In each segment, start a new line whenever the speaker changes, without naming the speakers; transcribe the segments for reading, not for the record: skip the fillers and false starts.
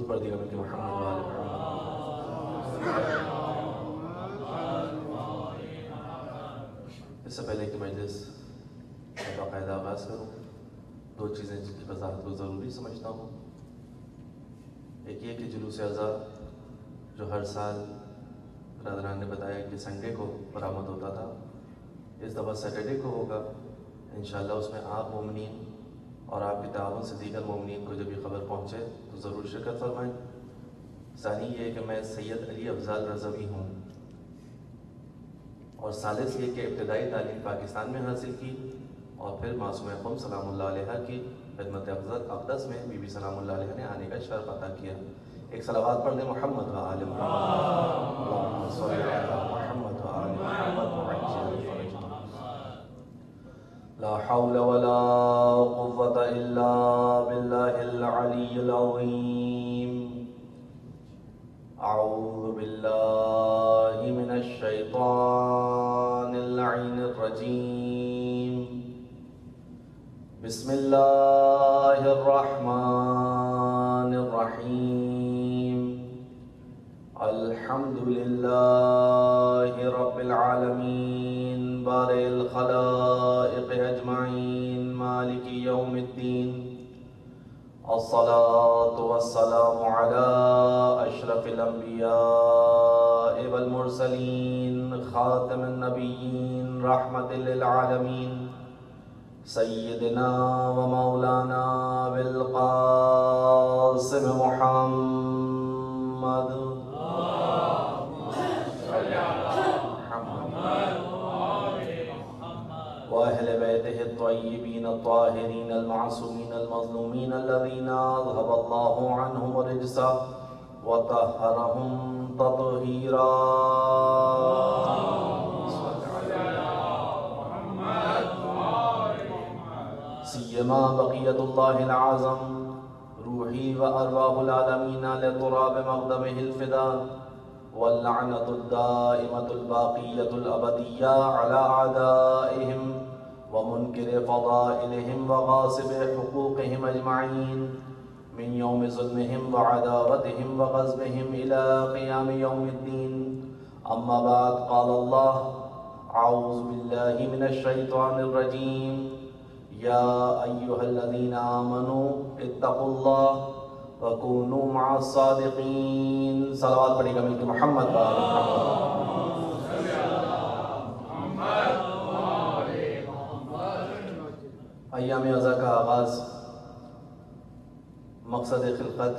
پڑھ دیے گا کہ محمد و آل محمد۔ اس سے پہلے کہ مجلس کا باقاعدہ آغاز کروں، دو چیزیں جن کی وضاحت کو ضروری سمجھتا ہوں۔ ایک یہ کہ جلوس اعضاء جو ہر سال برادران نے بتایا کہ سنڈے کو برآمد ہوتا تھا، اس دفعہ سیٹرڈے کو ہوگا انشاءاللہ۔ اس میں آپ مومنین اور آپ کے تعاون سے دیگر مومنین کو جب یہ خبر پہنچے تو ضرور شرکت فرمائیں۔ ثانی یہ کہ میں سید علی افضال رضوی ہوں، اور ثالث یہ کہ ابتدائی تعلیم پاکستان میں حاصل کی اور پھر معصومہ قم سلام اللہ علیہ کی خدمت اقدس میں بی بی سلام اللہ علیہ نے آنے کا شرف عطا کیا۔ ایک صلوات پڑھ دیں محمد و آل محمد، اللہم صلی علی محمد و آل محمد وعجل فرجنا۔ لا حول ولا قوة الا باللہ العلی العظیم۔ اعوذ باللہ من الشیطان اللعین الرجیم۔ بسم اللہ الرحمن الرحیم۔ الحمد للہ رب العالمین بارئ الخلائق اجمعین مالک یوم الدین۔ الصلاة والسلام على اشرف الانبیاء والمرسلین خاتم النبیین رحمت للعالمین سیدنا و مولانا بالقاسم محمد وأهل بيته الطيبين الطاهرين المعصومين المظلومين الذين أذهب الله عنهم الرجس وطهرهم تطهيرا۔ سيما بقية الله العظم روحي وأرواح العالمين لتراب مقدمه الفداء، واللعنة الدائمة الباقية الأبدية على أعدائهم ومنكر فضائلهم وغاصب حقوقهم أجمعين من يوم ظلمهم وعداوتهم وغزبهم إلى قيام يوم الدين۔ أما بعد، قال الله: أعوذ بالله من الشيطان الرجيم، يا أيها الذين آمنوا اتقوا الله وَكُونُوا مَعَ الصَّادِقِينَ۔ صلوات پڑھی گا مل کے محمد و آل محمد۔ ایام عزا کا آغاز مقصد خلقت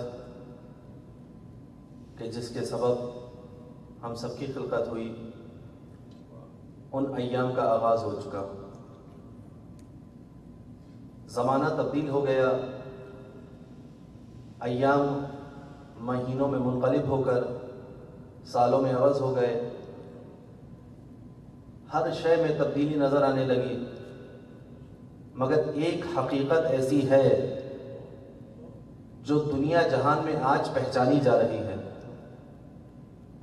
کہ جس کے سبب ہم سب کی خلقت ہوئی، ان ایام کا آغاز ہو چکا۔ زمانہ تبدیل ہو گیا، ایام مہینوں میں منقلب ہو کر سالوں میں عوض ہو گئے، ہر شے میں تبدیلی نظر آنے لگی، مگر ایک حقیقت ایسی ہے جو دنیا جہان میں آج پہچانی جا رہی ہے،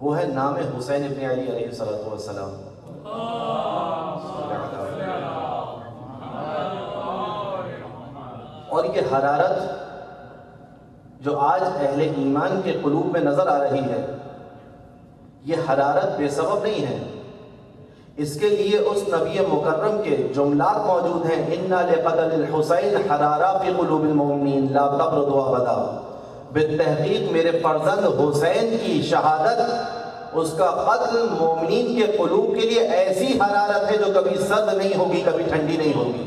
وہ ہے نام حسین ابن علی علیہ السلام۔ اور یہ حرارت جو آج اہل ایمان کے قلوب میں نظر آ رہی ہے، یہ حرارت بے سبب نہیں ہے۔ اس کے لیے اس نبی مکرم کے جملات موجود ہیں: اِنَّا لِقَتْلِ الْحُسَيْنِ حَرَارَةً فِي قُلُوبِ الْمُؤْمِنِينَ لَا تَبْرُدُ أَبَدًا۔ بالتحقیق میرے فرزند حسین کی شہادت، اس کا قتل مومنین کے قلوب کے لیے ایسی حرارت ہے جو کبھی سرد نہیں ہوگی، کبھی ٹھنڈی نہیں ہوگی۔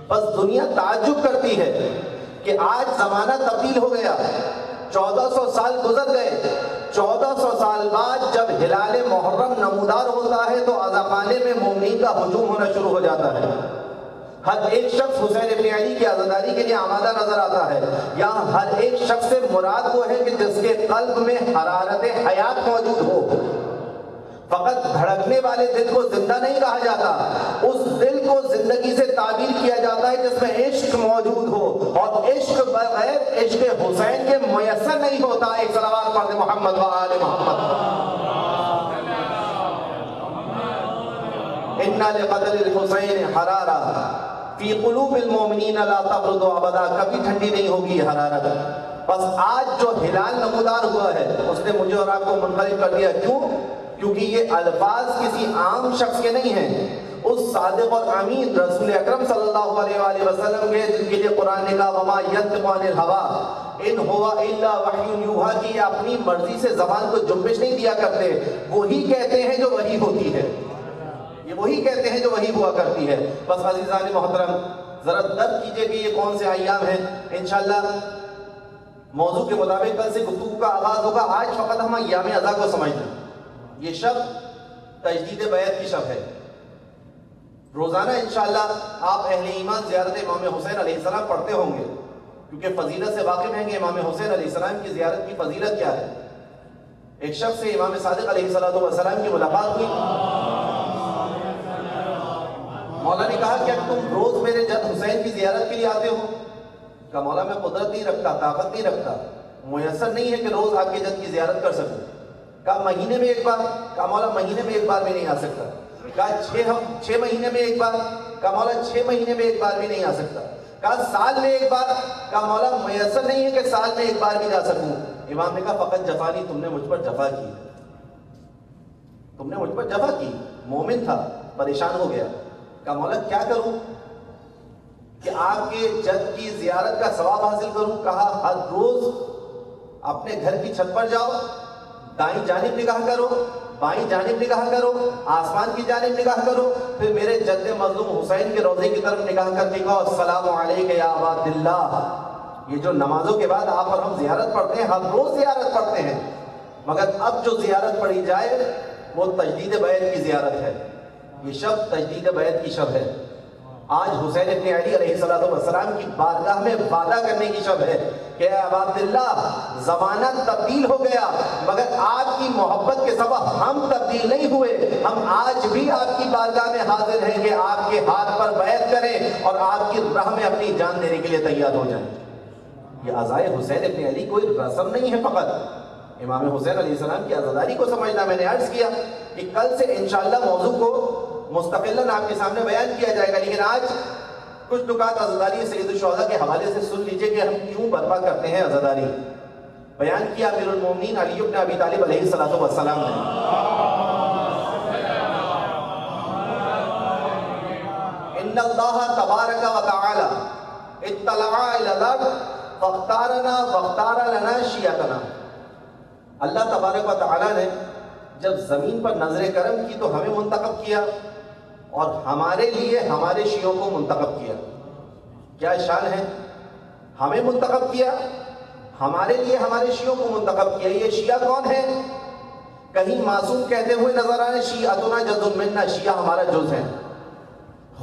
بس دنیا تعجب کرتی ہے کہ آج زمانہ تبدیل ہو گیا، 1400 سال گزر گئے، 1400 سال بعد جب ہلال محرم نمودار ہوتا ہے تو عزاخانے میں مومنین کا ہجوم ہونا شروع ہو جاتا ہے۔ ہر ایک شخص حسین ابن علی کی عزاداری کے لیے آمادہ نظر آتا ہے۔ یہاں ہر ایک شخص سے مراد وہ ہے کہ جس کے قلب میں حرارت حیات موجود ہو۔ فقط دھڑکنے والے دل کو زندہ نہیں کہا جاتا، اس دل کو زندگی سے تعبیر کیا جاتا ہے جس میں عشق موجود ہو، اور عشق بغیر عشق حسین کے میسر نہیں ہوتا۔ ایک صلوات پڑھ دیں محمد و آل محمد۔ اِنَّا لِقَتْلِ الْحُسَيْنِ حَرَارَةً فِي قُلُوبِ الْمُؤْمِنِينَ لَا تَبْرُدُ أَبَدًا۔ کبھی ٹھنڈی نہیں ہوگی یہ حرارت، بس آج جو ہلال نمودار ہوا ہے اس نے مجھے اور آپ کو منقلب کر دیا. کیوں؟ کیونکہ یہ الفاظ کسی عام شخص کے نہیں ہیں. اس صادق اور امین رسول اکرم صلی اللہ علیہ وآلہ وسلم کے جن کے لیے قرآن نے کہا وما ینطق عن الہوی ان ہوا الا وحی یوحی کی اپنی مرضی سے زبان کو جنبش نہیں دیا کرتے. وہی کہتے ہیں جو وحی ہوتی ہے. یہ وہی کہتے ہیں جو وحی ہوا کرتی ہے. بس عزیزان محترم ذرا درد کیجئے کہ یہ کون سے ایام ہیں. انشاءاللہ موضوع کے مطابق کل سے گفتگو کا آغاز ہوگا. آج فقط ہم ایام عزا کو سمجھ لیں. یہ شب تجدید بیعت کی شب ہے. روزانہ انشاءاللہ آپ اہل ایمان زیارت امام حسین علیہ السلام پڑھتے ہوں گے کیونکہ فضیلت سے واقف ہیں کہ امام حسین علیہ السلام کی زیارت کی فضیلت کیا ہے. ایک شخص سے امام صادق علیہ السلام کی ملاقات ہوئی. مولا نے کہا کہ تم روز میرے جد حسین کی زیارت کے لیے آتے ہو؟ کہا مولا میں قدرت نہیں رکھتا، طاقت نہیں رکھتا، میسر نہیں ہے کہ روز آپ کے جد کی زیارت کر سکوں. کہا مہینے میں ایک بار؟ کہا مولا مہینے میں ایک بار بھی نہیں آ سکتا. کہا 6 مہینے میں ایک بار؟ کہا مولا 6 مہینے میں ایک بار بھی نہیں آ سکتا. کہا سال میں ایک بار؟ کہا مولا میسر نہیں ہے کہ سال میں ایک بار بھی جا سکوں. امام نے کہا فقط جفانی، تم نے مجھ پر جفا کی، تم نے مجھ پر جفا کی. مومن تھا، پریشان ہو گیا. کہا مولا کیا کروں کہ آپ کے جد کی زیارت کا ثواب حاصل کروں؟ کہا ہر روز اپنے گھر کی چھت پر جاؤ، دائیں جانب نگاہ کرو، بائیں جانب نگاہ کرو، آسمان کی جانب نگاہ کرو، پھر میرے جد مظلوم حسین کے روضے کی طرف نگاہ کر کے کہو السلام علیک یا ابا عبداللہ. یہ جو نمازوں کے بعد آپ اور ہم زیارت پڑھتے ہیں، ہر روز زیارت پڑھتے ہیں، مگر اب جو زیارت پڑھی جائے وہ تجدید بیعت کی زیارت ہے. یہ شب تجدید بیعت کی شب ہے. آج حسین ابن علی علیہ السلام کی بارگاہ میں وعدہ کرنے کی شب ہے کہ اے ابا عبداللہ زمانہ تبدیل ہو گیا مگر آپ کی محبت کے سبب ہم تبدیل نہیں ہوئے. ہم آج بھی آپ کی بارگاہ میں حاضر ہیں کہ آپ کے ہاتھ پر بیعت کریں اور آپ کی راہ میں اپنی جان دینے کے لیے تیار ہو جائیں. یہ عزائے حسین ابن علی کوئی رسم نہیں ہے، فقط امام حسین علیہ السلام کی عزاداری کو سمجھنا. میں نے عرض کیا کہ کل سے انشاءاللہ موضوع کو مستقلاً آپ کے سامنے بیان کیا جائے گا، لیکن آج کچھ نکات عزاداری سید الشہداء کے حوالے سے سن لیجئے کہ ہم کیوں برپا کرتے ہیں عزاداری. بیان کیا امیر المومنین علی بن ابی طالب علیہ السلام نے. ان اللہ تبارک و تعالی اطلع الی الارض فاختارنا واختار لنا شیعتنا. اللہ تبارک و تعالی نے جب زمین پر نظر کرم کی تو ہمیں منتخب کیا اور ہمارے لیے ہمارے شیعوں کو منتخب کیا. کیا شان ہے! ہمیں منتخب کیا، ہمارے لیے ہمارے شیعوں کو منتخب کیا. یہ شیعہ کون ہے؟ کہیں معصوم کہتے ہوئے نظر آئے شیعتنا جزء منا، شیعہ ہمارا جز ہے.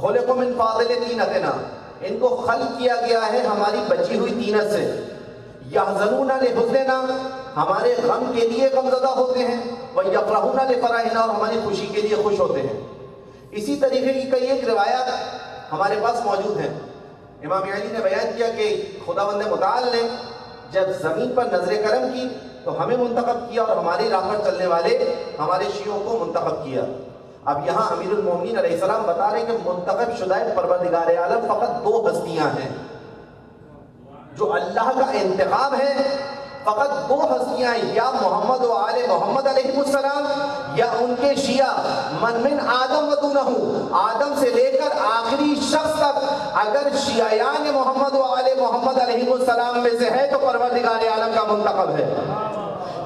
خلقوا من فاضل طینتنا، ان کو خلق کیا گیا ہے ہماری بچی ہوئی طینت سے. یحزنون لحزننا، ہمارے غم کے لیے غمزدہ ہوتے ہیں. ویفرحون لفرحنا، اور ہماری خوشی کے لیے خوش ہوتے ہیں. اسی طریقے کی کئی ایک روایات ہمارے پاس موجود ہیں. امام علی نے بیان کیا کہ خداوند متعال نے جب زمین پر نظر کرم کی تو ہمیں منتخب کیا اور ہماری راہ پر چلنے والے ہمارے شیعوں کو منتخب کیا. اب یہاں امیر المومنین علیہ السلام بتا رہے ہیں کہ منتخب شدہ پروردگار عالم فقط 2 ہستیاں ہیں جو اللہ کا انتخاب ہے. فقط 2 ہستیاں ہیں، یا محمد و آل محمد علیہ السلام یا ان کے شیعہ. من آدم و دونہ، آدم سے لے کر آخری شخص تک اگر شیعیان محمد و آل محمد علیہ السلام میں سے ہے تو پروردگار عالم کا منتخب ہے.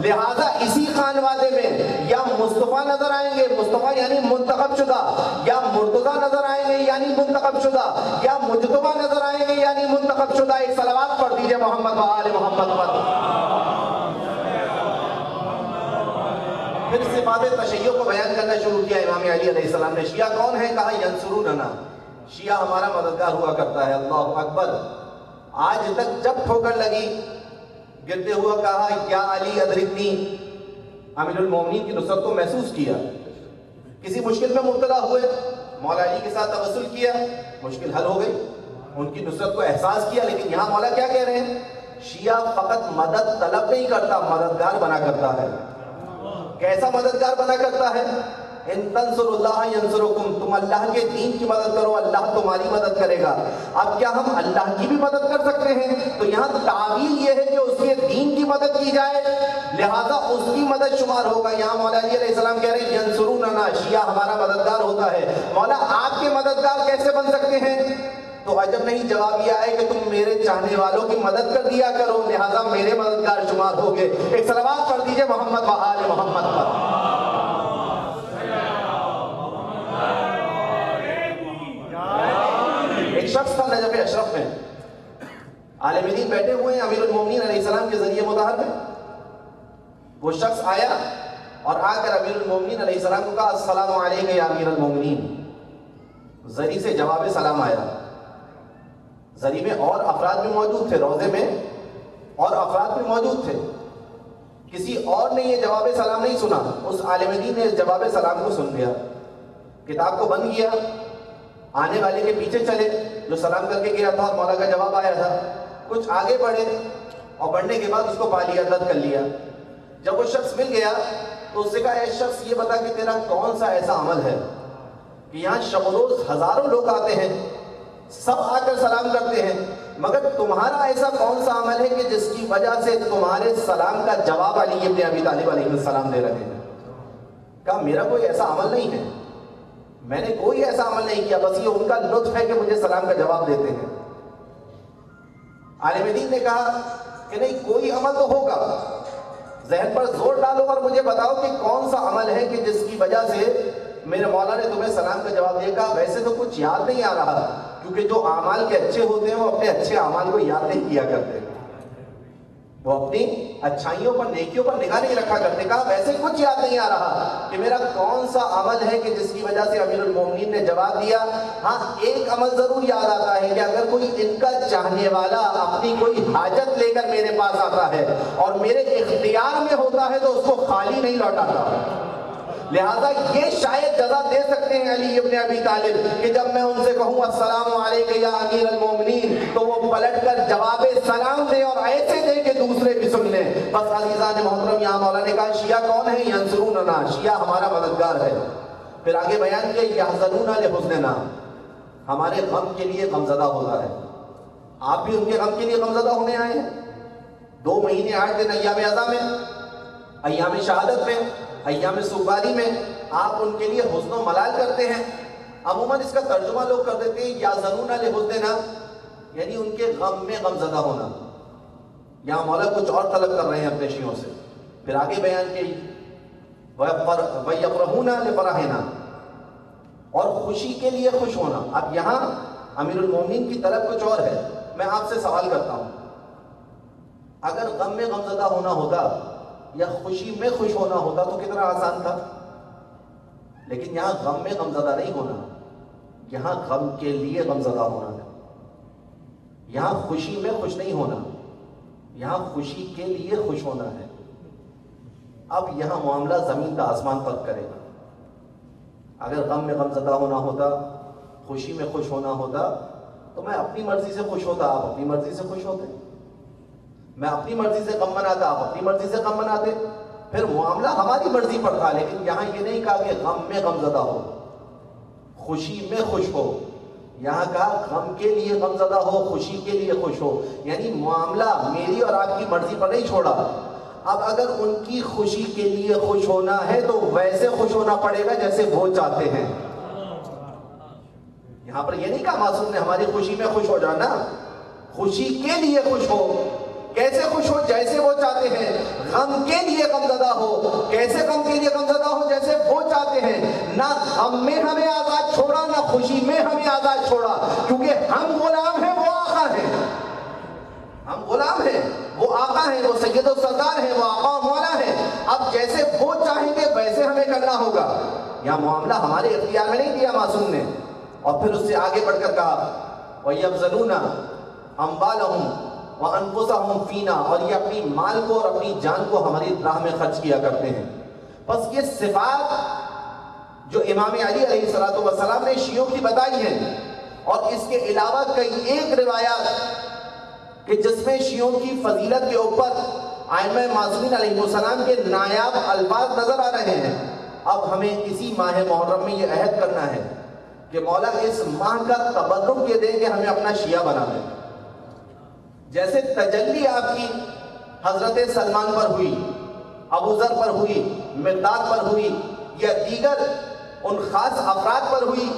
لہذا اسی خانوادے میں یا مصطفیٰ نظر آئیں گے، مصطفیٰ یعنی منتخب شدہ، یا مرتضیٰ نظر آئیں گے یعنی منتخب شدہ، یا مجتبیٰ نظر آئیں گے یعنی منتخب شدہ. ایک صلوات پڑھ دیجئے محمد و آل محمد پر. پھر صفات تشیع کو بیان کرنا شروع کیا امام علی علیہ السلام نے. شیعہ کون ہے؟ کہا ینصروننا، شیعہ ہمارا مددگار ہوا کرتا ہے. اللہ اکبر. آج تک جب ٹھوکر لگی گرتے ہوا کہا یا علی ادرکنی، امیر المومنین کی نصرت کو محسوس کیا. کسی مشکل میں مبتلا ہوئے، مولا علی کے ساتھ توسل کیا، مشکل حل ہو گئی، ان کی نصرت کو احساس کیا. لیکن یہاں مولا کیا کہہ رہے ہیں؟ شیعہ فقط مدد طلب نہیں کرتا، مددگار بنا کرتا ہے. کیسا مددگار بنا کرتا ہے؟ ان تنصروا اللہ ینصرکم، تم اللہ کے دین کی مدد کرو اللہ تمہاری مدد کرے گا۔ اب کیا ہم اللہ کی بھی مدد کر سکتے ہیں؟ تو یہاں تعویل یہ ہے کہ اس کے دین کی مدد کی جائے، لہذا اس کی مدد شمار ہوگا۔ یہاں مولا علی علیہ السلام کہہ رہے ہیں ینصروننا، شیعہ ہمارا مددگار ہوتا ہے۔ مولا آپ کے مددگار کیسے بن سکتے ہیں؟ تو عجب نہیں، جواب یہ آئے کہ تم میرے چاہنے والوں کی مدد کر دیا کرو، لہذا میرے مددگار شمار ہوگے۔ ایک صلوات پڑھ دیجئے محمد و آل محمد پر۔ ایک شخص تھا نجف اشرف میں، عالم دین بیٹھے ہوئے ہیں امیر المومنین علیہ السلام کے ذریعے مظہر میں۔ وہ شخص آیا اور آ کر امیر المومنین علیہ السلام کو کہا السلام علیکم یا امیر المومنین۔ زری سے جواب سلام آیا۔ زری میں اور افراد بھی موجود تھے، روضے میں اور افراد بھی موجود تھے، کسی اور نے یہ جواب سلام نہیں سنا، اس عالم دین نے جواب سلام کو سن لیا، کتاب کو بند کیا، آنے والے کے پیچھے چلے جو سلام کر کے گیا تھا اور مولا کا جواب آیا تھا، کچھ آگے بڑھے اور بڑھنے کے بعد اس کو پا لیا، رد کر لیا۔ جب وہ شخص مل گیا تو اس سے کہا اے شخص یہ بتا کہ تیرا کون سا ایسا عمل ہے کہ یہاں شب و روز ہزاروں لوگ آتے ہیں، سب آ کر سلام کرتے ہیں، مگر تمہارا ایسا کون سا عمل ہے کہ جس کی وجہ سے تمہارے سلام کا جواب علی ابن ابی طالب علیہ السلام دے رہے ہیں؟ کہا میرا کوئی ایسا عمل نہیں ہے، میں نے کوئی ایسا عمل نہیں کیا، بس یہ ان کا لطف ہے کہ مجھے سلام کا جواب دیتے ہیں۔ عالم دین نے کہا کہ نہیں، کوئی عمل تو ہوگا، ذہن پر زور ڈالو اور مجھے بتاؤ کہ کون سا عمل ہے کہ جس کی وجہ سے میرے مولا نے تمہیں سلام کا جواب دیا۔ کہا ویسے تو کچھ یاد نہیں آ رہا، کیونکہ جو اعمال کے اچھے ہوتے ہیں وہ اپنے اچھے اعمال کو یاد نہیں کیا کرتے، وہ اپنی اچھائیوں پر نیکیوں پر نگاہ نہیں رکھا کرتے۔ کہا ویسے کچھ یاد نہیں آ رہا کہ میرا کون سا عمل ہے کہ جس کی وجہ سے امیر المومنین نے جواب دیا۔ ہاں ایک عمل ضرور یاد آتا ہے کہ اگر کوئی ان کا چاہنے والا اپنی کوئی حاجت لے کر میرے پاس آتا ہے اور میرے اختیار میں ہوتا ہے تو اس کو خالی نہیں لوٹاتا، لہذا یہ شاید جزا دے سکتے ہیں علی ابن ابی طالب کہ جب میں ان سے کہوں السلام علیکم یا امیر المومنین تو وہ پلٹ کر جواب سلام دے اور ایسے دے کہ دوسرے بھی سن لیں۔ بس عزیزان محترم، یہاں مولا نے کہا شیعہ کون ہے؟ ینصروننا، شیعہ ہمارا مددگار ہے۔ پھر آگے بیان کیا یحزنون لحزننا، ہمارے غم کے لیے غمزدہ ہوتا ہے۔ آپ بھی ان کے غم کے لیے غمزدہ ہونے آئے ہیں؟ 2 مہینے 8 دن ایام عزا میں، ایام شہادت میں، ایام سوگواری میں آپ ان کے لیے حزن و ملال کرتے ہیں۔ عموماً اس کا ترجمہ لوگ کر دیتے ہیں یحزنون لحزننا، یعنی ان کے غم میں غمزدہ ہونا۔ یہاں مولا کچھ اور طلب کر رہے ہیں اپنے شیعوں سے۔ پھر آگے بیان کی وَيَفْرَحُونَ لِفَرَحِنَا، اور خوشی کے لیے خوش ہونا۔ اب یہاں امیر المومنین کی طلب کچھ اور ہے۔ میں آپ سے سوال کرتا ہوں، اگر غم میں غمزدہ ہونا ہوتا یا خوشی میں خوش ہونا ہوتا تو کتنا آسان تھا، لیکن یہاں غم میں غمزدہ نہیں ہونا، یہاں غم کے لیے غمزدہ ہونا ہے۔ یہاں خوشی میں خوش نہیں ہونا، یہاں خوشی کے لیے خوش ہونا ہے۔ اب یہاں معاملہ زمین کا آسمان فرق کرے گا۔ اگر غم میں غمزدہ ہونا ہوتا، خوشی میں خوش ہونا ہوتا تو میں اپنی مرضی سے خوش ہوتا، آپ اپنی مرضی سے خوش ہوتے، میں اپنی مرضی سے غم مناتا، آپ اپنی مرضی سے غم مناتے، پھر معاملہ ہماری مرضی پر تھا۔ لیکن یہاں یہ نہیں کہا کہ غم میں غمزدہ ہو، خوشی میں خوش ہو، یہاں کہا غم کے لیے غمزدہ ہو، خوشی کے لیے خوش ہو، یعنی معاملہ میری اور آپ کی مرضی پر نہیں چھوڑا۔ اب اگر ان کی خوشی کے لیے خوش ہونا ہے تو ویسے خوش ہونا پڑے گا جیسے وہ چاہتے ہیں۔ یہاں پر یہ نہیں کہا معصوم نے ہماری خوشی میں خوش ہو جانا، خوشی کے لیے خوش ہو، کیسے خوش ہو؟ جیسے وہ چاہتے ہیں۔ غم کے لیے غمزدہ ہو، کیسے غم کے لیے غمزدہ ہو؟ جیسے وہ چاہتے ہیں۔ نہ غم میں ہمیں آزاد چھوڑا، نہ خوشی میں ہمیں آزاد چھوڑا، کیونکہ ہم غلام ہیں، وہ آقا ہیں۔ ہم غلام ہیں، وہ آقا ہیں، وہ سید و سردار ہیں، وہ آقا و مولا ہیں۔ اب جیسے وہ چاہیں گے ویسے ہمیں کرنا ہوگا۔ یہاں معاملہ ہمارے اختیار میں نہیں دیا معصوم نے۔ اور پھر اس سے آگے بڑھ کر کہا وَيَبْذَلُونَ أَمْوَالَهُمْ وَأَنفُسَهُمْ فِينَا، اور یہ اپنی مال کو اور اپنی جان کو ہماری راہ میں خرچ کیا کرتے ہیں۔ بس یہ صفات جو امام علی علیہ السلام نے شیعوں کی بتائی ہیں، اور اس کے علاوہ کئی ایک روایات کہ جس میں شیعوں کی فضیلت کے اوپر ائمہ معصومین علیہ السلام کے نایاب الفاظ نظر آ رہے ہیں۔ اب ہمیں اسی ماہ محرم میں یہ عہد کرنا ہے کہ مولا اس ماہ کا تبرک یہ دیں کہ ہمیں اپنا شیعہ بنا دیں. جیسے تجلی آپ کی حضرت سلمان پر ہوئی، ابو ذر پر ہوئی، مقداد پر ہوئی، یا دیگر ان خاص افراد پر ہوئی،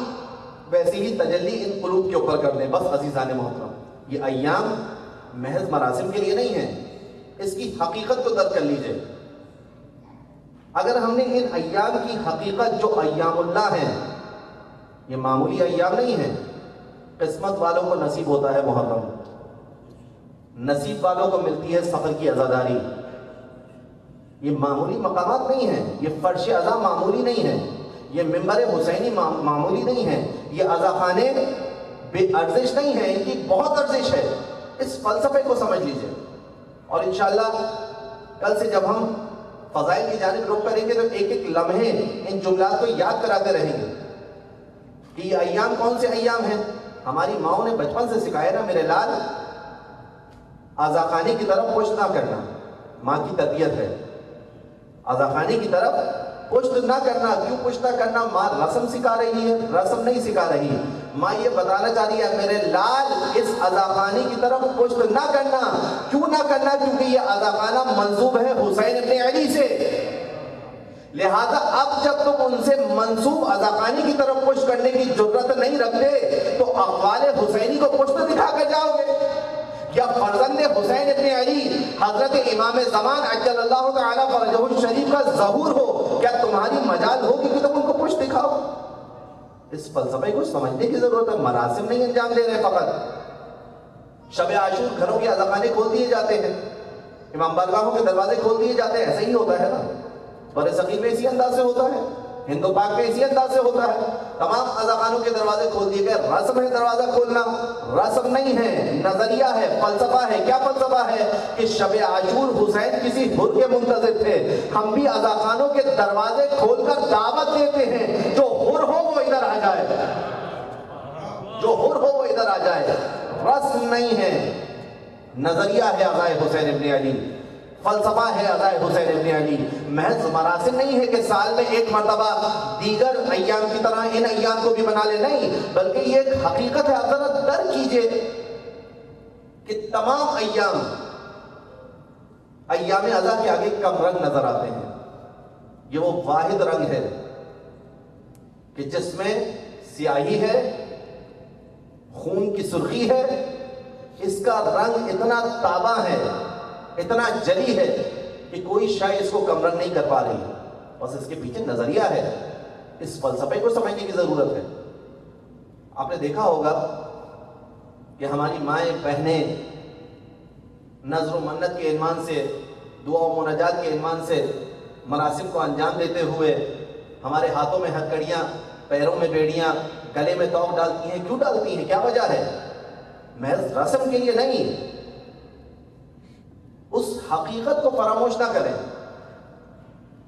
ویسی ہی تجلی ان قلوب کے اوپر کر دیں. بس عزیزان محترم، یہ ایام محض مراسم کے لیے نہیں ہیں، اس کی حقیقت کو درک کر لیجئے. اگر ہم نے ان ایام کی حقیقت جو ایام اللہ ہیں، یہ معمولی ایام نہیں ہیں. قسمت والوں کو نصیب ہوتا ہے محرم، نصیب والوں کو ملتی ہے سفر کی عزاداری. یہ معمولی مقامات نہیں ہیں، یہ فرش عزا معمولی نہیں ہے، یہ ممبر حسینی معمولی نہیں ہے، یہ عزا خانے بے ارزش نہیں ہے، ان کی بہت ارزش ہے. اس فلسفے کو سمجھ لیجئے. اور انشاءاللہ کل سے جب ہم فضائل کی جانب رخ کریں گے تو ایک ایک لمحے ان جملات کو یاد کراتے رہیں گے کہ یہ ایام کون سے ایام ہیں. ہماری ماؤں نے بچپن سے سکھایا نا میرے لال، عزا خانے کی طرف پشت نہ کرنا، ماں کی تربیت ہے. عزا خانے کی طرف پشت نہ کرنا. کیوں پشت نہ کرنا؟ ماں رسم سکھا رہی ہے، رسم نہیں سکھا رہی. ماں یہ بتانا چاہ رہی ہے میرے لال اس عزا خانے کی طرف پشت نہ کرنا. کیوں نہ کرنا؟ کیونکہ یہ عزا خانہ منسوب ہے حسین ابن علی سے. لہذا اب جب تم ان سے منسوب عزا خانے کی طرف پشت کرنے کی جرت نہیں رکھتے تو اقوال حسینی کو پشت دکھا کر جاؤ گے. یا فرزند حسین ابن علی حضرت امام زمان عجل اللہ تعالی فرجہ الشریف کا ظہور ہو، کیا تمہاری مجال ہوگی کہ تم ان کو پشت دکھاؤ؟ اس فلسفے کو سمجھنے کی ضرورت ہے. مراسم نہیں انجام دے رہے فقط. شب عاشور گھروں کے عزا خانے کھول دیے جاتے ہیں، امام بارگاہوں کے دروازے کھول دیے جاتے ہیں. ایسے ہی ہوتا ہے نا، بر صغیر میں اسی انداز سے ہوتا ہے، ہند و پاک میں اسی انداز سے ہوتا ہے. تمام عزا خانوں کے دروازے کھول دیے گئے. رسم ہے دروازہ کھولنا، رسم نہیں ہے، نظریہ ہے، فلسفہ ہے. کیا فلسفہ ہے؟ کہ شب عاشور حسین کسی حر کے منتظر تھے. ہم بھی عزا خانوں کے دروازے کھول کر دعوت دیتے ہیں، جو حر ہو وہ ادھر آ جائے، جو حر ہو وہ ادھر آ جائے. رسم نہیں ہے، نظریہ ہے عزائے حسین ابن علی، فلسفہ ہے عزائے حسین ابن علی. محض مراسم نہیں ہے کہ سال میں ایک مرتبہ دیگر ایام کی طرح ان ایام کو بھی بنا لے، نہیں، بلکہ یہ ایک حقیقت ہے. آپ ذرا درک کیجئے کہ تمام ایام عزا کے آگے کم رنگ نظر آتے ہیں. یہ وہ واحد رنگ ہے کہ جس میں سیاہی ہے، خون کی سرخی ہے. اس کا رنگ اتنا تابہ ہے، اتنا جلی ہے کہ کوئی شے اس کو کم رنگ نہیں کر پا رہی. بس اس کے پیچھے نظریہ ہے. اس فلسفے کو سمجھنے کی ضرورت ہے. آپ نے دیکھا ہوگا کہ ہماری مائیں بہنیں نظر و منت کے عنوان سے، دعا و مناجات کے عنوان سے مراسم کو انجام دیتے ہوئے ہمارے ہاتھوں میں ہتھکڑیاں، پیروں میں بیڑیاں، گلے میں توق ڈالتی ہیں. کیوں ڈالتی ہیں؟ کیا وجہ ہے؟ محض رسم کے لیے نہیں. اس حقیقت کو فراموش نہ کریں،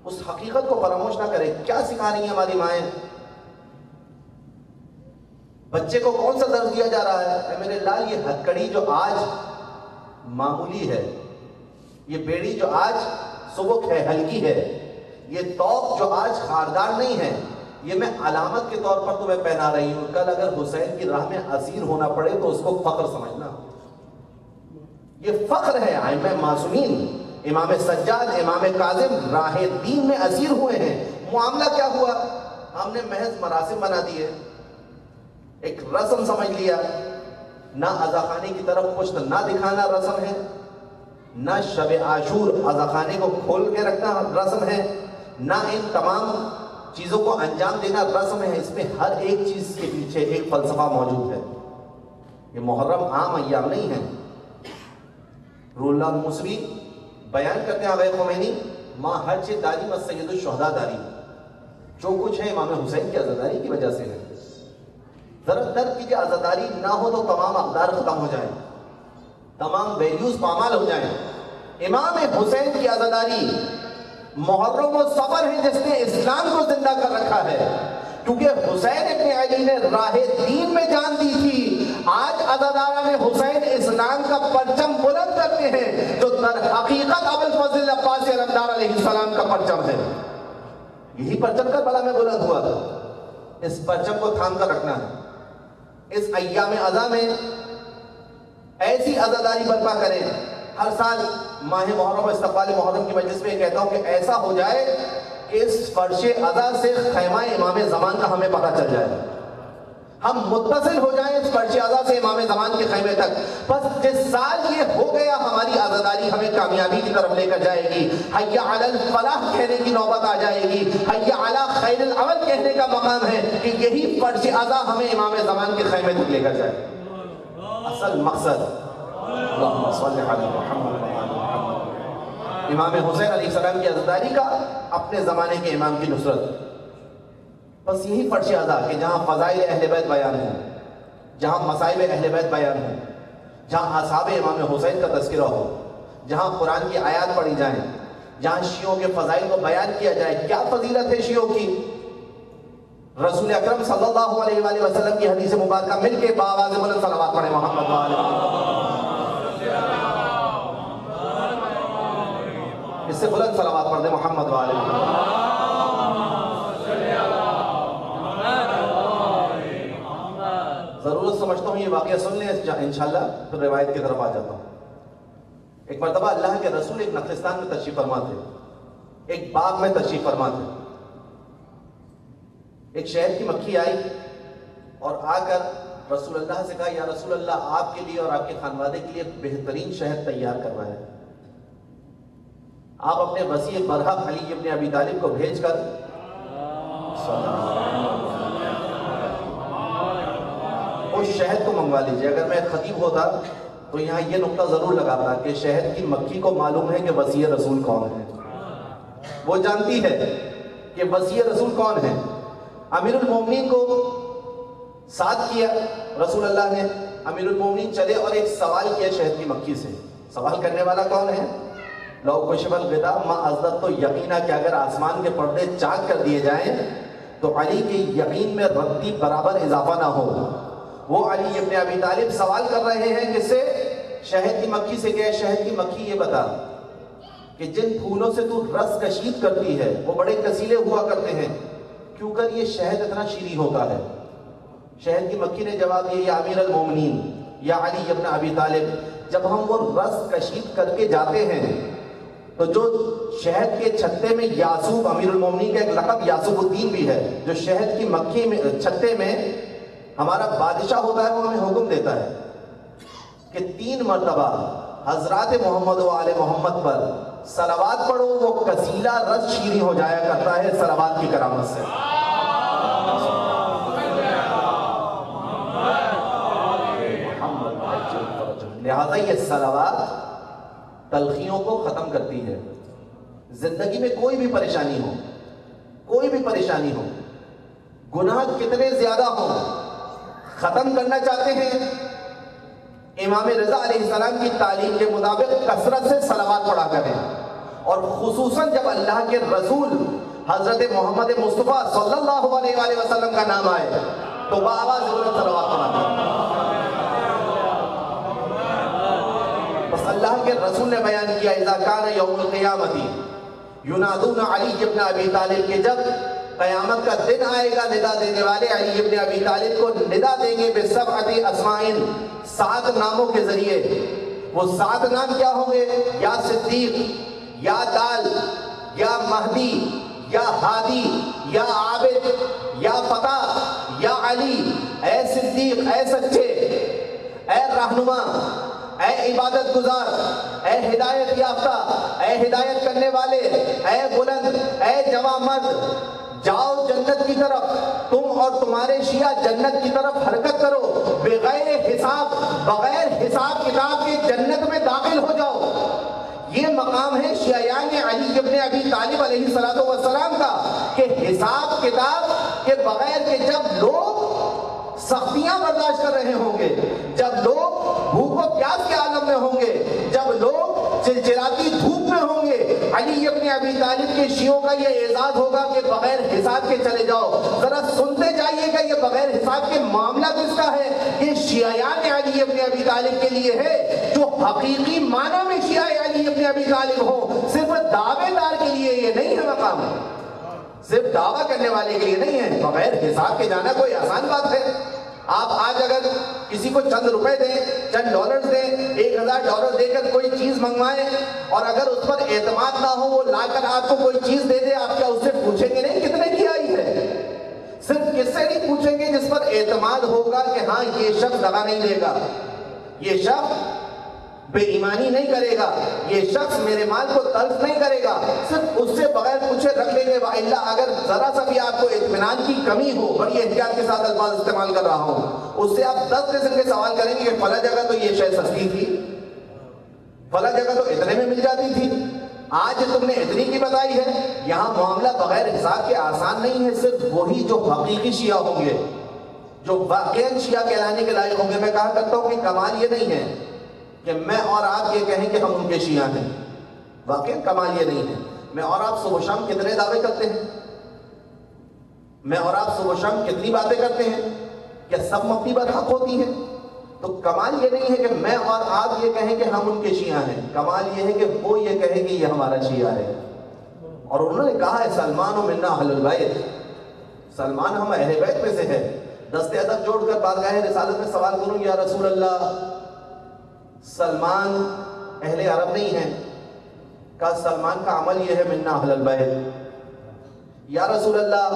اس حقیقت کو فراموش نہ کریں. کیا سکھا رہی ہیں ہماری مائیں؟ بچے کو کون سا درس دیا جا رہا ہے؟ اے میرے لال، یہ ہتھکڑی جو آج معمولی ہے، یہ بیڑی جو آج سبک ہے، ہلکی ہے، یہ توق جو آج خاردار نہیں ہے، یہ میں علامت کے طور پر تمہیں پہنا رہی ہوں. کل اگر حسین کی راہ میں اسیر ہونا پڑے تو اس کو فخر سمجھنا. یہ فخر ہے. ائمہ معصومین، امام سجاد، امام کاظم راہ دین میں اسیر ہوئے ہیں. معاملہ کیا ہوا؟ ہم نے محض مراسم بنا دیے، ایک رسم سمجھ لیا. نہ عزا خانے کی طرف پشت نہ دکھانا رسم ہے، نہ شب عاشور عزا خانے کو کھول کے رکھنا رسم ہے، نہ ان تمام چیزوں کو انجام دینا رسم ہے. اس میں ہر ایک چیز کے پیچھے ایک فلسفہ موجود ہے. یہ محرم عام ایام نہیں ہے. روح اللہ موسوی بیان کرتے ہیں آقائے خمینی، ماں ہر چیز داری و سید الشہداء داری. جو کچھ ہے امام حسین کی عزاداری کی وجہ سے ہے. ذرا درد کیجیے، عزاداری نہ ہو تو تمام اقدار ختم ہو جائیں، تمام ویلیوز پامال ہو جائیں. امام حسین کی عزاداری محرم و سفر ہے جس نے اسلام کو زندہ کر رکھا ہے. کیونکہ حسین ابن علی نے راہ دین میں جان دی تھی. آج عزاداران حسین اسلام کا پرچم بلند کرتے ہیں جو در حقیقت ابوالفضل عباسی علمدار علیہ السلام کا پرچم ہے. یہی پرچم کربلا میں بلند ہوا تھا. اس پرچم کو تھام کر رکھنا ہے. اس ایام عزا میں ایسی عزاداری برپا کریں. ہر سال ماہ محرم و استقبال محرم کی مجلس میں کہتا ہوں کہ ایسا ہو جائے کہ اس فرش عزا سے خیمہ امام زمان کا ہمیں پتہ چل جائے. ہم متصل ہو جائیں اس فرش عزا سے امام زمان کے خیمے تک. بس جس سال یہ ہو گیا ہماری عزاداری ہمیں کامیابی کی طرف لے کر جائے گی. حی علی الفلاح کہنے کی نوبت آ جائے گی. حی علی خیر العمل کہنے کا مقام ہے کہ یہی فرش عزا ہمیں امام زمان کے خیمے تک لے کر جائے. اصل مقصد اللہم صلی علی محمد و آل محمد. امام حسین علیہ السلام کی عزاداری کا اپنے زمانے کے امام کی نصرت. بس یہی فرش عزا کہ جہاں فضائل اہل بیت بیان ہوں, جہاں مصائب اہل بیت بیان ہوں, جہاں اصحاب امام حسین کا تذکرہ ہو, جہاں قرآن کی آیات پڑھی جائیں, جہاں شیعوں کے فضائل کو بیان کیا جائے. کیا فضیلت ہے شیعوں کی؟ رسول اکرم صلی اللہ علیہ وآلہ وسلم کی حدیث مبارکہ مل کے بآواز بلند صلوات پڑھیں محمد و آل محمد. اس سے بلند صلوات پڑھ دیں محمد و آل محمد. ضرورت سمجھتا ہوں یہ واقعہ سن لیں, انشاءاللہ پھر روایت کی طرف آ جاتا ہوں. ایک مرتبہ اللہ کے رسول ایک نخلستان میں تشریف فرما تھے, ایک باغ میں تشریف فرما تھے. ایک شہد کی مکھی آئی اور آ کر رسول اللہ سے کہا, یا رسول اللہ آپ کے لیے اور آپ کے خانوادے کے لیے بہترین شہد تیار کروائے. آپ اپنے وسیع برحق علی ابن ابی طالب کو بھیج کر اس شہد کو منگوا لیجئے. اگر میں خطیب ہوتا تو یہاں یہ نقطہ ضرور لگاتا کہ شہد کی مکھی کو معلوم ہے کہ وسیع رسول کون ہے. وہ جانتی ہے کہ وسیع رسول کون ہے. امیر المومنین کو ساتھ کیا رسول اللہ نے. امیر المومنین چلے اور ایک سوال کیا شہد کی مکھی سے. سوال کرنے والا کون ہے؟ لو کشف الغطاء ما ازدد, تو یقینا کہ اگر آسمان کے پردے چاک کر دیے جائیں تو علی کے یقین میں رتی برابر اضافہ نہ ہو. وہ علی ابن ابی طالب سوال کر رہے ہیں کس سے؟ شہد کی مکھی سے. کہ شہد کی مکھی یہ بتا کہ جن پھولوں سے تو رس کشید کرتی ہے وہ بڑے کسیلے ہوا کرتے ہیں, کیوں کر یہ شہد اتنا شیریں ہوتا ہے؟ شہد کی مکھی نے جواب دیا, یا امیر المومنین, یا علی ابن ابی طالب, جب ہم وہ رس کشید کر کے جاتے ہیں تو جو شہد کے چھتے میں یاسوب, امیر المومنین کا ایک لقب یاسوب الدین بھی ہے, جو شہد کی مکھی میں چھتے میں ہمارا بادشاہ ہوتا ہے, وہ ہمیں حکم دیتا ہے کہ 3 مرتبہ حضرات محمد و آل محمد پر صلوات پڑھو. وہ کسیلا رس شیریں ہو جایا کرتا ہے صلوات کی کرامت سے. لہذا یہ صلوات تلخیوں کو ختم کرتی ہے. زندگی میں کوئی بھی پریشانی ہو, کوئی بھی پریشانی ہو, گناہ کتنے زیادہ ہوں, ختم کرنا چاہتے ہیں, امام رضا علیہ السلام کی تعلیم کے مطابق کثرت سے صلوات پڑھا کریں. اور خصوصاً جب اللہ کے رسول حضرت محمد مصطفیٰ صلی اللہ علیہ وآلہ وسلم کا نام آئے تو بآواز بلند صلوات پڑھا کریں. بس اللہ کے رسول نے بیان کیا, اذا کان یوم القیامت ینادون علی ابن ابی طالب, کہ جب قیامت کا دن آئے گا ندا دینے والے علی ابن ابی طالب کو ندا دیں گے بسبعۃ اسماء, 7 ناموں کے ذریعے. وہ 7 نام کیا ہوں گے؟ یا صدیق, یا دال, یا مہدی, یا ہادی, یا عابد, یا فتح, یا علی. اے صدیق, اے سچے, اے رہنما, اے عبادت گزار, اے ہدایت یافتہ, اے ہدایت کرنے والے, اے بلند, اے جوان مرد, جاؤ جنت کی طرف, تم اور تمہارے شیعہ جنت کی طرف حرکت کرو, بغیر حساب, بغیر حساب کتاب کے جنت میں داخل ہو جاؤ. یہ مقام ہے شیعیان علی ابن ابی طالب علیہ السلام کا کہ حساب کتاب کے بغیر, کہ جب لوگ سختیاں برداشت کر رہے ہوں گے, جب لوگ بھوک و پیاس کے عالم میں ہوں گے, جب لوگ چلچلاتی دھوپ میں ہوں گے, علی ابن ابی طالب کے شیعوں کا یہ اعزاز ہوگا کہ بغیر حساب کے چلے جاؤ. ذرا سنتے جائیے گا یہ بغیر حساب کے معاملہ کس کا ہے؟ یہ شیعیان علی ابن ابی طالب کے لیے ہے جو حقیقی معنی میں شیعہ علی ابن ابی طالب ہو. صرف دعوے دار کے لیے یہ نہیں ہے مقام, صرف دعویٰ کرنے والے کے لیے نہیں ہے. بغیر حساب کے جانا کوئی آسان بات ہے؟ آپ آج اگر کسی کو چند روپے دیں، چند ڈالرز دیں، $1000 دے کر کوئی چیز منگوائیں، اور اگر اس پر اعتماد نہ ہو، وہ لا کر آپ کو کوئی چیز دے دے، آپ کیا اس سے پوچھیں گے نہیں کتنے کی آئی ہے؟ صرف کس سے نہیں پوچھیں گے؟ جس پر اعتماد ہوگا کہ ہاں یہ شخص دغا نہیں دے گا، یہ شخص بے ایمانی نہیں کرے گا، یہ شخص میرے مال کو تلف نہیں کرے گا. صرف اس سے بغیر پوچھے رکھ لیں گے. وَإِلَّا اگر ذرا سا بھی آپ کو اطمینان کی کمی ہو، بڑی احتیاط کے ساتھ الفاظ استعمال کر رہا ہوں، اس سے آپ 10 قسم کے سوال کریں گے کہ فلاں جگہ تو یہ شے سستی تھی، فلاں جگہ تو اتنے میں مل جاتی تھی، آج تم نے اتنی کی بتائی ہے. یہاں معاملہ بغیر حساب کے آسان نہیں ہے. صرف وہی جو حقیقی شیعہ ہوں گے، جو واقعاً شیعہ کہلانے کے لائق ہوں گے. میں کہا کرتا ہوں کہ کمال یہ نہیں ہے کہ میں اور آپ یہ کہیں کہ ہم ان کے شیعہ ہیں. واقعی کمال یہ نہیں ہے. میں اور آپ صبح و شام کتنے دعوے کرتے ہیں، میں اور آپ صبح و شام کتنی باتیں کرتے ہیں، کیا سب مفتی پر حق ہوتی ہیں؟ تو کمال یہ نہیں ہے کہ میں اور آپ یہ کہیں کہ ہم ان کے شیعہ ہیں. کمال یہ ہے کہ وہ یہ کہیں کہ یہ ہمارا شیعہ ہے. اور انہوں نے کہا ہے سلمان منا اہل البیت، سلمان ہم اہل بیت میں سے ہے. دست ادب جوڑ کر بارگاہ رسالت میں سوال کروں، یا رسول اللہ سلمان اہل عرب نہیں ہے؟ کہا سلمان کا عمل یہ ہے منا اہل البیت. یا رسول اللہ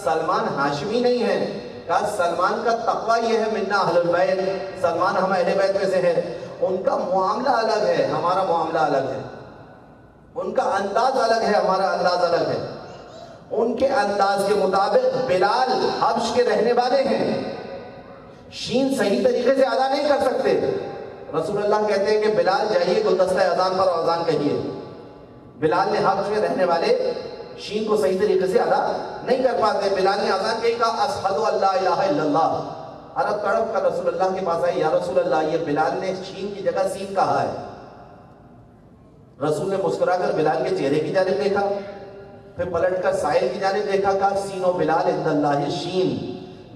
سلمان ہاشمی نہیں ہے؟ کہا سلمان کا تقویٰ یہ ہے منا اہل البیت، سلمان ہم اہل بیت میں سے ہے. ان کا معاملہ الگ ہے، ہمارا معاملہ الگ ہے. ان کا انداز الگ ہے، ہمارا انداز الگ ہے. ان کے انداز کے مطابق بلال حبش کے رہنے والے ہیں، شین صحیح طریقے سے ادا نہیں کر سکتے. رسول اللہ کہتے ہیں کہ بلال جائیے گلدستہ اذان پر اور اذان کہیے. بلال نے حبش میں رہنے والے شین کو صحیح طریقے سے ادا نہیں کر پاتے. بلال نے اذان کہی، کہا اشہد ان لا الہ الا اللہ. عرب تڑپ کر رسول اللہ کے پاس آئی، یا رسول اللہ یہ بلال نے شین کی جگہ سین کہا ہے. رسول نے مسکرا کر بلال کے چہرے کی جانب دیکھا، پھر پلٹ کر سائل کی جانب دیکھا، کہا سین و بلال عند اللہ شین.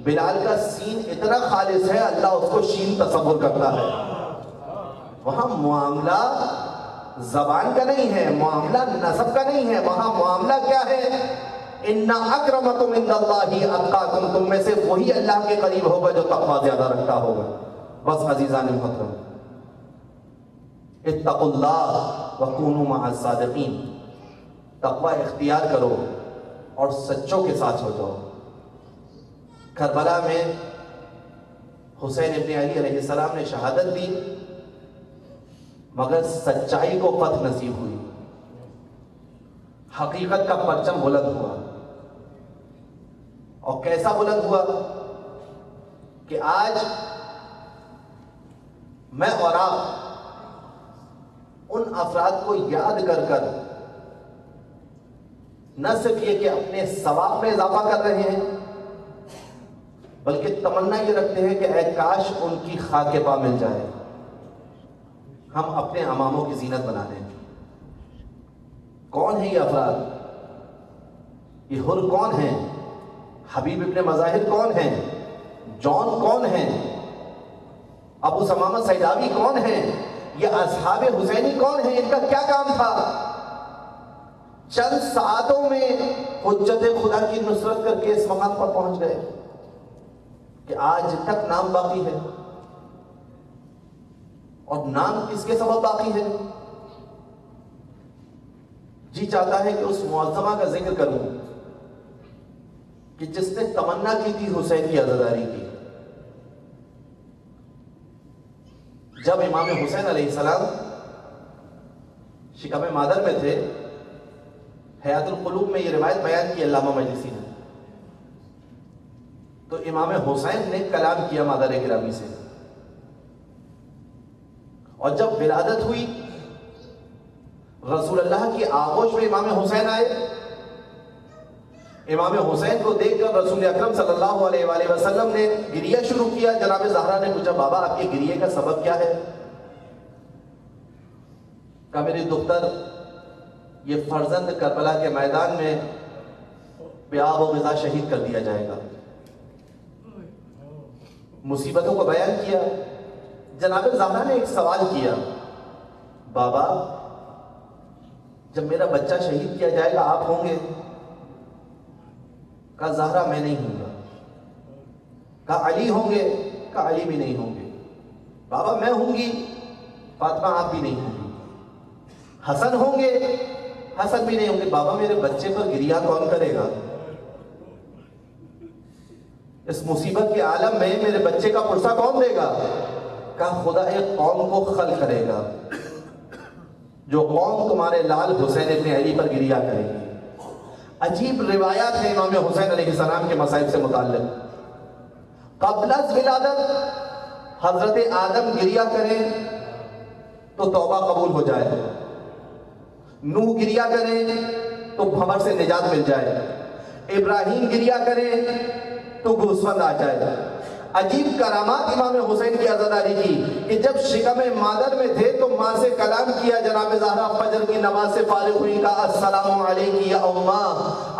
بلال کا سین اتنا خالص ہے، اللہ اس کو شین تصور کرتا ہے. وہاں معاملہ زبان کا نہیں ہے، معاملہ نسب کا نہیں ہے. وہاں معاملہ کیا ہے؟ ان اکرمکم عند اللہ اتقاکم، تم میں سے وہی اللہ کے قریب ہوگا جو تقویٰ زیادہ رکھتا ہوگا. بس عزیزان محترم، اتقوا اللہ وکونوا مع الصادقین. تقویٰ اختیار کرو اور سچوں کے ساتھ ہو جاؤ. کربلا میں حسین ابن علی علیہ السلام نے شہادت دی، مگر سچائی کو فتح نصیب ہوئی، حقیقت کا پرچم بلند ہوا. اور کیسا بلند ہوا کہ آج میں اور آپ ان افراد کو یاد کر کر نہ صرف یہ کہ اپنے ثواب میں اضافہ کر رہے ہیں، بلکہ تمنا یہ رکھتے ہیں کہ اے کاش ان کی خاک پا مل جائے، ہم اپنے اماموں کی زینت بنا دیں. کون ہیں یہ افراد؟ یہ حر کون ہیں؟ حبیب ابن مظاہر کون ہیں؟ جان کون ہیں؟ ابو ثمامہ سیداوی کون ہیں؟ یہ اصحاب حسینی کون ہیں؟ ان کا کیا کام تھا؟ چند ساعتوں میں حجت خدا کی نصرت کر کے اس مقام پر پہنچ گئے کہ آج تک نام باقی ہے. اور نام کس کے سبب باقی ہے؟ جی چاہتا ہے کہ اس معظمہ کا ذکر کروں کہ جس نے تمنا کی تھی حسین کی عزاداری کی. جب امام حسین علیہ السلام شکم مادر میں تھے، حیات القلوب میں یہ روایت بیان کی علامہ مجلسی نے، تو امام حسین نے کلام کیا مادر گرامی سے. اور جب ولادت ہوئی، رسول اللہ کی آغوش میں امام حسین آئے. امام حسین کو دیکھ کر رسول اکرم صلی اللہ علیہ وآلہ وسلم نے گریہ شروع کیا. جناب زہرا نے پوچھا، بابا آپ کے گریہ کا سبب کیا ہے؟ کہا میری دختر، یہ فرزند کربلا کے میدان میں بے آب و غذا شہید کر دیا جائے گا. مصیبتوں کو بیان کیا. جناب زہرا نے ایک سوال کیا، بابا جب میرا بچہ شہید کیا جائے گا آپ ہوں گے؟ کہا زہرا میں نہیں ہوں گا. کہا علی ہوں گے؟ کہا علی بھی نہیں ہوں گے. بابا میں ہوں گی؟ فاطمہ آپ بھی نہیں ہوں گی. حسن ہوں گے؟ حسن بھی نہیں ہوں گے. بابا میرے بچے پر گریہ کون کرے گا؟ اس مصیبت کے عالم میں میرے بچے کا پرسہ کون دے گا؟ کہا خدا ایک قوم کو خلق کرے گا جو قوم تمہارے لال حسین ابن علی پر گریہ کرے گی. عجیب روایات ہیں امام حسین علیہ السلام کے مصائب سے متعلق. قبل از ولادت حضرت آدم گریہ کریں تو توبہ قبول ہو جائے, نوح گریہ کریں تو بھنور سے نجات مل جائے, ابراہیم گریہ کریں تو گوسفند آ جائے. عجیب کرامات امام حسین کی عزاداری کی کہ جب شکم مادر میں تھے تو ماں سے کلام کیا. جناب زہرا فجر کی نماز سے فارغ ہوئی, کہا السلام علیکی یا اماں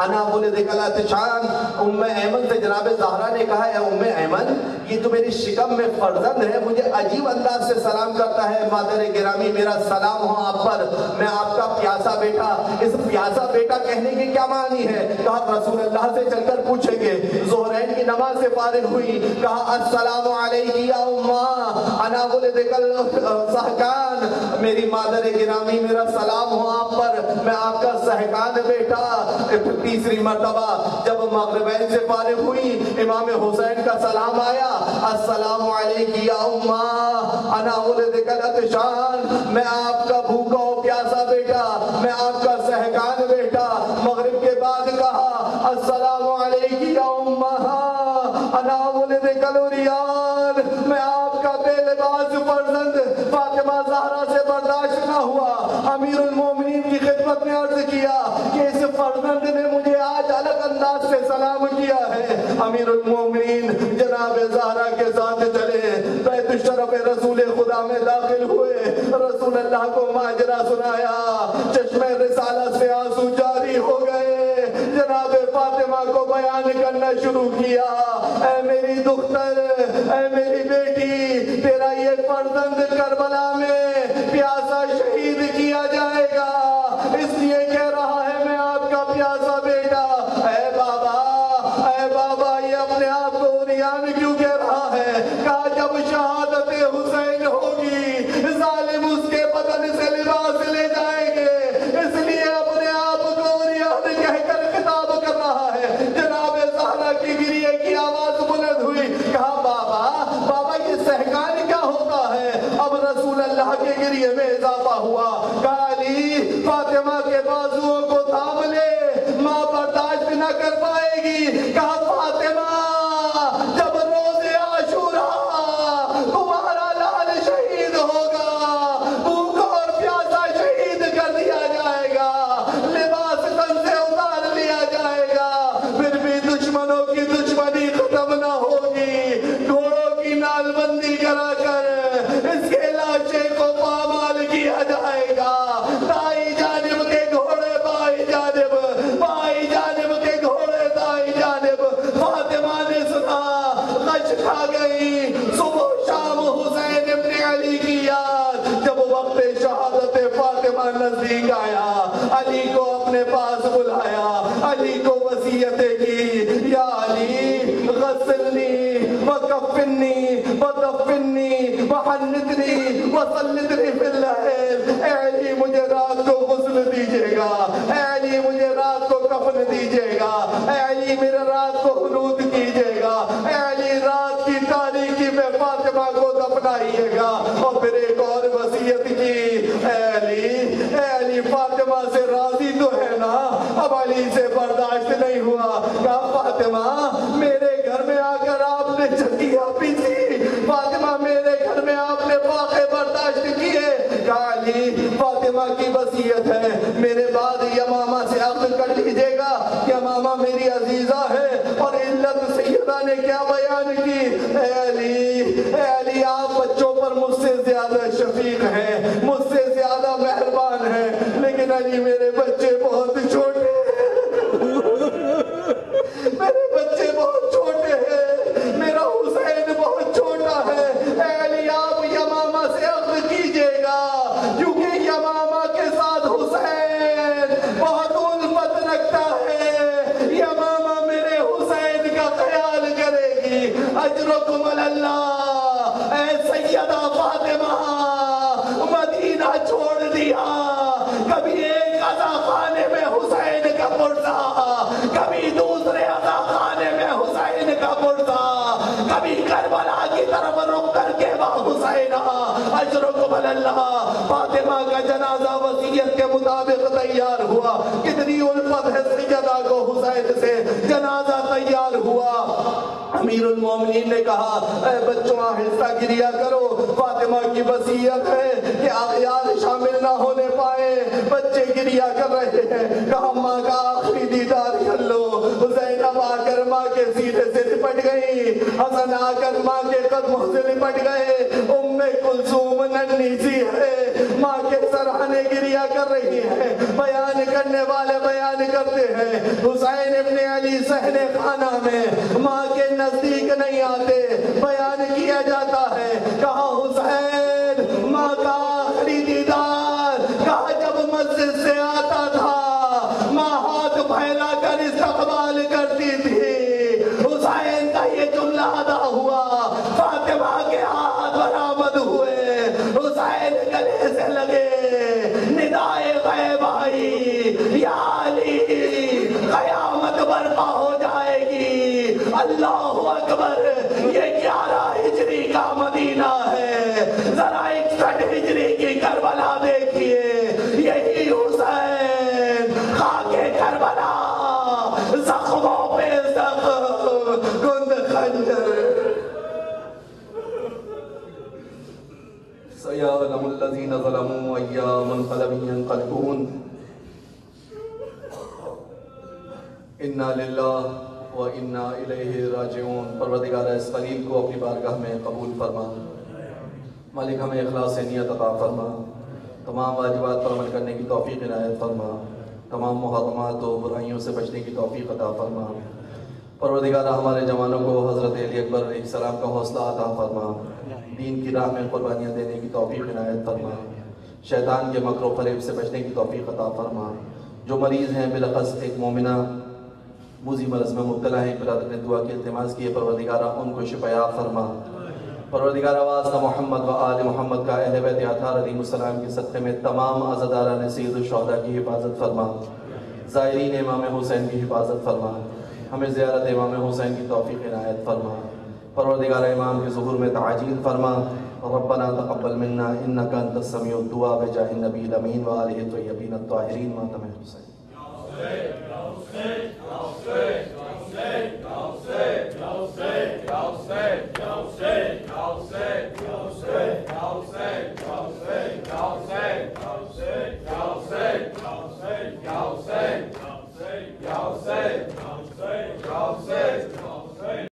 انا ولدک الاتشان. ام ایمن سے جناب زہرا نے کہا اے ام ایمن, یہ جو میری شکم میں فرزند ہے مجھے عجیب انداز سے سلام کرتا ہے. مادر گرامی میرا سلام ہو آپ پر, میں آپ کا پیاسا بیٹا. اس پیاسا بیٹا کہنے کی کیا معنی ہے؟ کہا رسول اللہ سے چل کر پوچھیں گے. ظہرین کی نماز سے فارغ ہوئی, کہا السلام علیکی یا اماں انا ولدک السحکان. میری مادر گرامی میرا سلام ہو آپ پر, میں آپ کا سحکان بیٹا. تیسری مرتبہ جب مغربین سے فارغ ہوئی امام حسین کا سلام آیا, السلام علیکی یا اماں انا ولدک الاتشان. میں آپ کا بھوکا و پیاسا بیٹا, میں آپ کا سحکان بیٹا. مغرب کے بعد کہا السلام علیکی یا اماں انا ولدک العریان. میں آپ کا بے لباس فرزند. فاطمہ زہرا سے برداشت نہ ہوا, امیر المومنین کی خدمت میں عرض کیا کہ اس فرزند نے مجھے آج الگ انداز سے سلام کیا ہے. امیر المومنین جناب زہرا کے ساتھ چلے, بیت الشرف رسول خدا میں داخل ہوئے, رسول اللہ کو ماجرا سنایا. چشمے رسالت سے آنسو جاری ہو گئے. جناب فاطمہ کو بیان کرنا شروع کیا, اے میری دختر, اے میری بیٹی, تیرا یہ فرزند کربلا میں پیاسا شہید کیا جائے گا, اس لیے کہہ رہا ہے میں آپ کا پیاسا بیٹا. اے بابا یہ اپنے آپ کو عریان کیوں کہہ رہا ہے؟ کہا جب شہادت حسین ہوگی ظالم اس کے بدن سے لباس لے جائیں گے, اس لیے اپنے آپ کو عریان کہہ کر خطاب کر رہا ہے. جناب زہرا کی گریے کی آواز بلند ہوئی. کہا بابا یہ سحکان کیا ہوتا ہے؟ اب رسول اللہ کے گریے میں اضافہ ہوا. کہا علی فاطمہ کے بازوؤں کو تھام لے, ماں برداشت نہ کر پائے گی. کہا فاطمہ جب روز عاشورا تمہارا لال شہید ہوگا, بھوکا اور پیاسا شہید کر دیا جائے گا, لباس تن سے اتار لیا جائے گا, پھر بھی دشمنوں کی دشمنی ختم نہ ہوگی. گھوڑوں کی نال بندی کرا کر اس کے لاشے کو پامال کیا جائے گا. دائیں جانب کے گھوڑے بائیں جانب, بائیں جانب کے گھوڑے دائیں جانب. فاطمہ نے سنا, غش کھا گئی. صبح شام حسین ابن علی کی یاد. جب وقت شہادت فاطمہ نزدیک آیا, علی کو اپنے پاس بلایا, علی کو وصیتیں کی, یا علی غسلنی وکفنی ودفنی وحنتنی وسلطنی فی اللیل. اے علی مجھے رات کو غسل دیجیے گا, اے علی مجھے رات کو کفن دیجیے گا, اے علی میرے رات کو حنوط کیجیے گا, اے علی رات کی تاریکی میں فاطمہ کو دفنائیے گا. اور پھر ایک اور وصیت کی, اے علی فاطمہ سے راضی تو ہے نا؟ اب علی سے برداشت نہیں ہوا. کہا فاطمہ میرے گھر میں آ کر آپ نے چکیاں پیسی, فاطمہ میرے گھر میں آپ نے فاقے برداشت کیے. کہا علی فاطمہ کی وصیت ہے, میرے بعد یمامہ سے عقد کر لیجیے گا. یمامہ میری عزیزہ ہے. اور علت سیدہ نے کیا بیان کی, اے علی آپ بچوں پر مجھ سے زیادہ شفیق ہیں, مجھ سے زیادہ مہربان ہیں, لیکن علی میرے بچے بہت چھوٹے ہیں, میرے بچے بہت چھوٹے ہیں, میرا حسین بہت چھوٹا ہے. اے علی آپ یمامہ سے عقد کیجیے گا, کیونکہ یمامہ کے ساتھ حسین بہت الفت رکھتا ہے. یمامہ میرے اجرکم علی اللہ، اے سیدہ فاطمہ مدینہ چھوڑ دیا، کبھی ایک عزا خانے میں حسین کا پرزا، کبھی دوسرے عزا خانے میں حسین کا پرزا، کبھی کربلا کی طرف رخ کر کے وہاں حسین اجرکم علی اللہ۔ فاطمہ کا جنازہ وصیت کے مطابق تیار ہوا، کتنی الفت ہے سیدہ کو حسین سے، جنازہ تیار ہوا۔ امیر المومنین نے کہا اے بچوں آہستہ گریا کرو، فاطمہ کی وصیت ہے کہ اغیار شامل نہ ہونے پائے، بچے گریا کر رہے ہیں۔ کہا ماں کا آخری دیدار کر لو۔ زینب آ کر ماں کے سینے سے لپٹ گئی، حسن آ کر ماں کے قدموں سے لپٹ گئے۔ ام کلثوم ننھی سی ہے، ماں کے سرہانے گریا کر رہی ہیں۔ بیان کرنے والے بیان کرتے ہیں حسین ابن علی صحن خانہ میں ماں کے نزدیک نہیں آتے، بیان کیا جاتا ہے کہا حسین ماں کا آخری دیدار، کہا جب مسجد سے آتا تھا ماں ہاتھ پھیلا کر استقبال کرتی تھی۔ حسین کا یہ جملہ ادا ہوا، فاطمہ کے ہاتھ برآمد ہوئے، حسین گلے سے لگے، ندائے غیب آئی یا علی قیامت برپا ہو جائے گی۔ اللہ اکبر، یہ 11 ہجری کا مدینہ ہے، ذرا 61 ہجری کی کربلا دیکھیے، یہی حسین خاک کربلا، زخموں پہ زخم، گند خنجر۔ سَيَعْلَمُ الَّذِينَ ظَلَمُوا أَيَّ مُنْقَلَبٍ يَنْقَلِبُونَ۔ اِنَّا لِلَّهِ وَإِنَّا إِلَيْهِ راجعون۔ پروردگار اس خلیل کو اپنی بارگاہ میں قبول فرما، مالک ہمیں اخلاص نیت عطا فرما، تمام واجبات پر عمل کرنے کی توفیق عنایت فرما، تمام محرمات و برائیوں سے بچنے کی توفیق عطا فرما۔ پروردگار ہمارے جوانوں کو حضرت علی اکبر علیہ السلام کا حوصلہ عطا فرما، دین کی راہ میں قربانیاں دینے کی توفیق عنایت فرما، شیطان کے مکر و فریب سے بچنے کی توفیق عطا فرما۔ جو مریض ہیں بالاخص ایک مومنہ موذی مرض میں مبتلا ہے، برادر نے دعا کی التماس کی ہے، پروردگارہ ان کو شفا فرما۔ پروردگار آواز کا محمد و آل محمد کا اہل بیت اطہار علیہ السلام کے صدقے میں تمام عزاداران سید الشہداء کی حفاظت فرما، زائرین امام حسین کی حفاظت فرما، ہمیں زیارت امام حسین کی توفیق عنایت فرما۔ پروردگار امام کے ظہور میں تعجیل فرما۔ ربنا تقبل منا انک انت السمیع الدعاء بجاہ النبی الامین و آلہ الطیبین الطاہرین ماتم حسین۔
Ya Hussein,